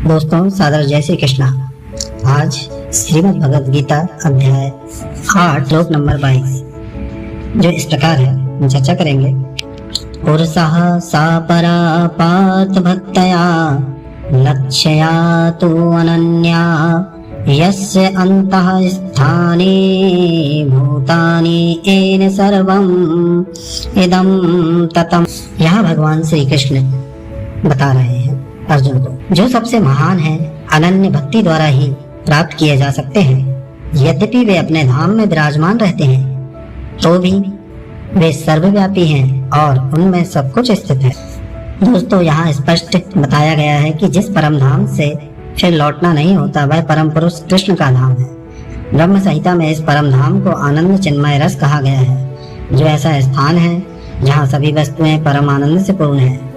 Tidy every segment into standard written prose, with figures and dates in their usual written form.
दोस्तों सादर जय श्री कृष्णा। आज श्रीमद् भगवद गीता अध्याय 8 श्लोक नंबर 22 जो इस प्रकार है, हम चर्चा करेंगे। पुरुषः सा परा पार्थ भक्तया लक्ष्या तु अनन्या यस्य अन्तः स्थाने भूतानि येन सर्वम् इदं ततम्। यहाँ भगवान श्री कृष्ण बता रहे हैं अर्जुन को, जो सबसे महान है, अनन्य भक्ति द्वारा ही प्राप्त किए जा सकते हैं। यद्यपि वे अपने धाम में विराजमान रहते हैं तो भी वे सर्वव्यापी हैं और उनमें सब कुछ स्थित है। दोस्तों यहाँ स्पष्ट बताया गया है कि जिस परम धाम से फिर लौटना नहीं होता वह परम पुरुष कृष्ण का धाम है। ब्रह्म संहिता में इस परम धाम को आनंद चिन्मय रस कहा गया है, जो ऐसा स्थान है जहाँ सभी वस्तुएं परम आनंद से पूर्ण है।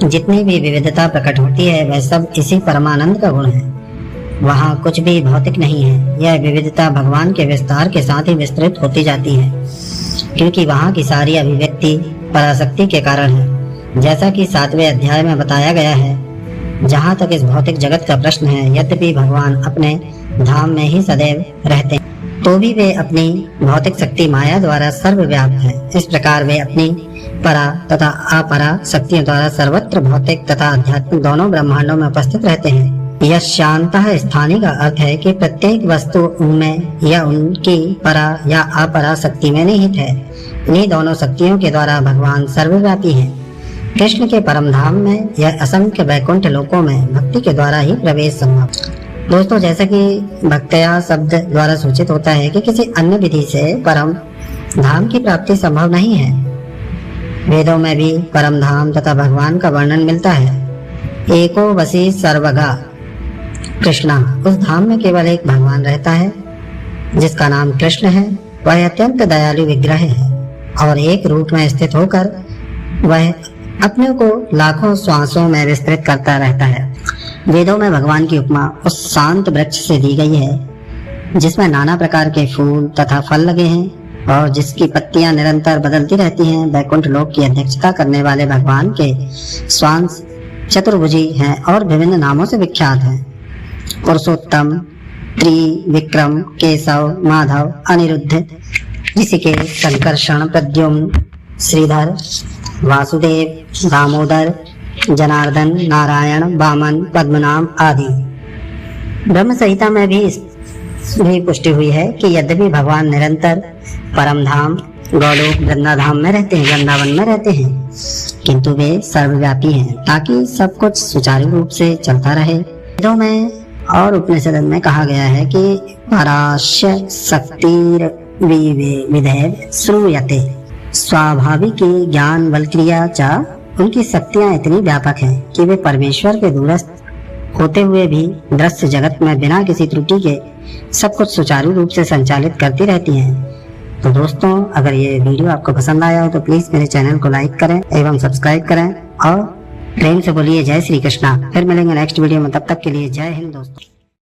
जितनी भी विविधता प्रकट होती है वह सब इसी परमानंद का गुण है। वहाँ कुछ भी भौतिक नहीं है। यह विविधता भगवान के विस्तार के साथ ही विस्तृत होती जाती है, क्योंकि वहाँ की सारी अभिव्यक्ति पराशक्ति के कारण है। जैसा कि 7वें अध्याय में बताया गया है, जहाँ तक इस भौतिक जगत का प्रश्न है, यद्यपि भगवान अपने धाम में ही सदैव रहते हैं तो भी वे अपनी भौतिक शक्ति माया द्वारा सर्वव्याप्त है। इस प्रकार वे अपनी परा तथा अपरा शक्तियों द्वारा सर्वत्र भौतिक तथा आध्यात्मिक दोनों ब्रह्मांडों में उपस्थित रहते हैं। यह शांतः स्थानी का अर्थ है कि प्रत्येक वस्तु उनमें या उनकी परा या अपरा शक्ति में निहित है। इन्हीं दोनों शक्तियों के द्वारा भगवान सर्वव्यापी है। कृष्ण के परम धाम में यह असंख्य वैकुंठ लोकों में भक्ति के द्वारा ही प्रवेश संभव। दोस्तों जैसा कि भक्तया शब्द द्वारा सूचित होता है कि किसी अन्य विधि से परम धाम की प्राप्ति संभव नहीं है। वेदों में भी परम धाम तथा भगवान का वर्णन मिलता है। एको वसी सर्वगा कृष्णा, उस धाम में केवल एक भगवान रहता है जिसका नाम कृष्ण है। वह अत्यंत दयालु विग्रह है और एक रूप में स्थित होकर वह अपने को लाखों श्वासों में विस्तृत करता रहता है। वेदों में भगवान की उपमा उस शांत वृक्ष से दी गई है जिसमें नाना प्रकार के फूल तथा फल लगे हैं और जिसकी पत्तियां निरंतर बदलती रहती हैं। वैकुंठ लोक की अध्यक्षता करने वाले भगवान के श्वास चतुर्भुजी हैं और विभिन्न नामों से विख्यात हैं। पुरुषोत्तम, त्रिविक्रम, केशव, माधव, अनिरुद्ध, ऋषिकेश, संकर्षण, प्रद्युम्न, श्रीधर, वासुदेव, दामोदर, जनार्दन, नारायण, वामन, पद्मनाभ आदि। ब्रह्म संहिता में भी पुष्टि हुई है कि यद्यपि भगवान निरंतर परम धाम गौलोक वृंदाधाम में रहते हैं, वृंदावन में रहते हैं, किंतु वे सर्वव्यापी हैं ताकि सब कुछ सुचारू रूप से चलता रहे। वेदों में और उपनिषद में कहा गया है कि पराश्य शक्तिर विधेव श्रूयते स्वाभाविक ज्ञान बलक्रिया चा। उनकी शक्तियां इतनी व्यापक हैं कि वे परमेश्वर के दूरस्थ होते हुए भी दृश्य जगत में बिना किसी त्रुटि के सब कुछ सुचारू रूप से संचालित करती रहती हैं। तो दोस्तों अगर ये वीडियो आपको पसंद आया हो तो प्लीज मेरे चैनल को लाइक करें एवं सब्सक्राइब करें और प्रेम से बोलिए जय श्री कृष्णा। फिर मिलेंगे नेक्स्ट वीडियो में, तब तक के लिए जय हिंद दोस्तों।